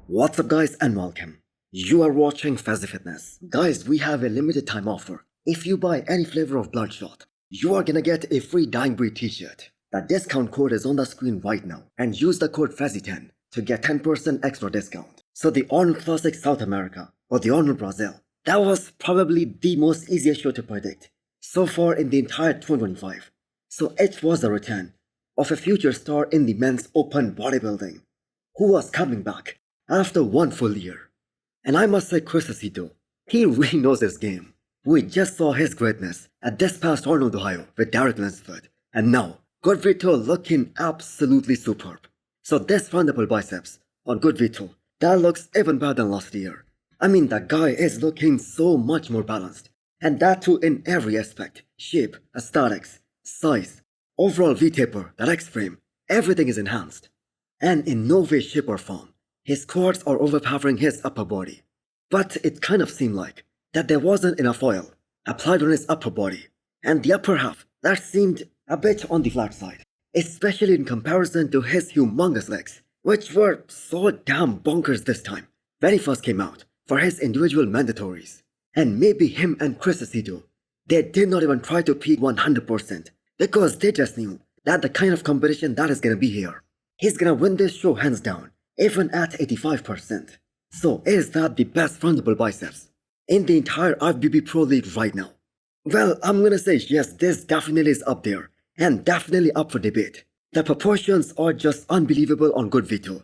What's up guys and welcome. You are watching Fazi Fitness. Guys, we have a limited time offer. If you buy any flavor of Bloodshot, you are gonna get a free Dying Breed t-shirt. The discount code is on the screen right now and use the code FAZI10 to get 10% extra discount. So the Arnold Classic South America or the Arnold Brazil, that was probably the most easiest show to predict so far in the entire 2025. So it was the return of a future star in the men's open bodybuilding who was coming back after one full year. And I must say Goodvito, he really knows his game. We just saw his greatness at this past Arnold, Ohio with Derek Lansford, and now Goodvito looking absolutely superb. So this roundable biceps on Goodvito, that looks even better than last year. I mean, the guy is looking so much more balanced, and that too in every aspect: shape, aesthetics, size, overall V-taper, the X frame, everything is enhanced. And in no way, shape or form, his quads are overpowering his upper body. But it kind of seemed like that there wasn't enough oil applied on his upper body, and the upper half, that seemed a bit on the flat side, especially in comparison to his humongous legs, which were so damn bonkers this time when he first came out for his individual mandatories. And maybe him and Goodvito, they did not even try to peak 100% because they just knew that the kind of competition that is gonna be here, he's gonna win this show hands down, even at 85%. So is that the best roundable biceps in the entire IFBB Pro League right now? Well, I'm gonna say yes, this definitely is up there and definitely up for debate. The proportions are just unbelievable on Goodvito,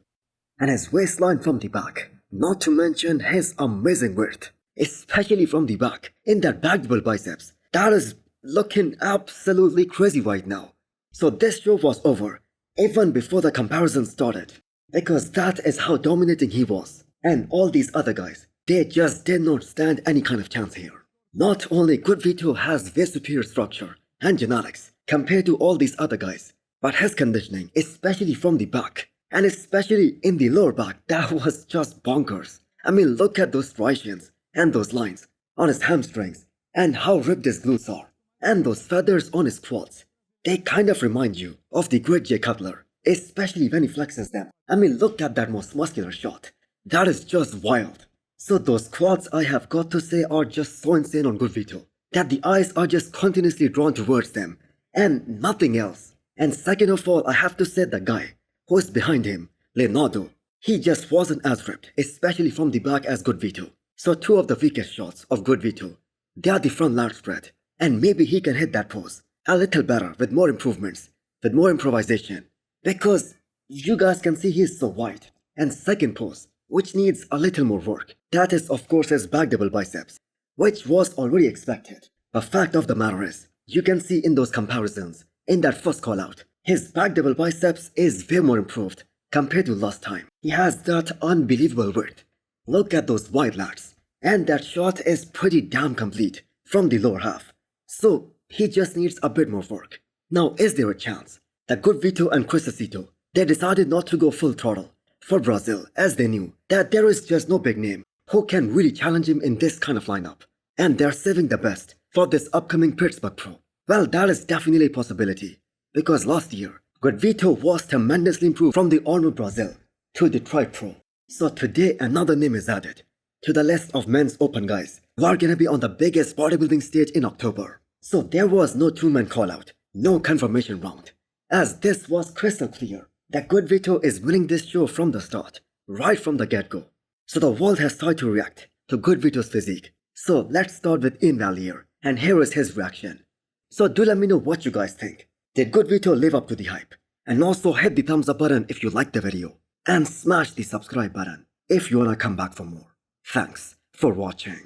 and his waistline from the back, not to mention his amazing width, especially from the back in that backable biceps, that is looking absolutely crazy right now. So this show was over even before the comparison started, because that is how dominating he was. And all these other guys, they just did not stand any kind of chance here. Not only Goodvito has way superior structure and genetics compared to all these other guys, but his conditioning, especially from the back, and especially in the lower back, that was just bonkers. I mean, look at those striations and those lines on his hamstrings and how ripped his glutes are, and those feathers on his quads. They kind of remind you of the great Jay Cutler, especially when he flexes them. I mean, look at that most muscular shot. That is just wild. So those quads, I have got to say, are just so insane on Goodvito that the eyes are just continuously drawn towards them and nothing else. And second of all, I have to say the guy who is behind him, Leonardo, he just wasn't as ripped, especially from the back, as Goodvito. So two of the weakest shots of Goodvito, they are the front lat spread, and maybe he can hit that pose a little better with more improvements, with more improvisation, because you guys can see he's so wide. And second pose, which needs a little more work, that is of course his back double biceps, which was already expected. The fact of the matter is, you can see in those comparisons, in that first call out, his back double biceps is way more improved compared to last time. He has that unbelievable width. Look at those wide lats, and that shot is pretty damn complete from the lower half. So he just needs a bit more work. Now, is there a chance that Goodvito and Goodvito, they decided not to go full throttle for Brazil, as they knew that there is just no big name who can really challenge him in this kind of lineup, and they're saving the best for this upcoming Pittsburgh Pro? Well, that is definitely a possibility, because last year, Goodvito was tremendously improved from the Arnold Brazil to Detroit Pro. So today another name is added to the list of men's open guys who are gonna be on the biggest bodybuilding stage in October. So there was no two-man call-out, no confirmation round, as this was crystal clear that Goodvito is winning this show from the start, right from the get-go. So the world has started to react to Goodvito's physique. So let's start with Ian Valier, and here is his reaction. So do let me know what you guys think. Did Goodvito live up to the hype? And also hit the thumbs up button if you liked the video, and smash the subscribe button if you wanna come back for more. Thanks for watching.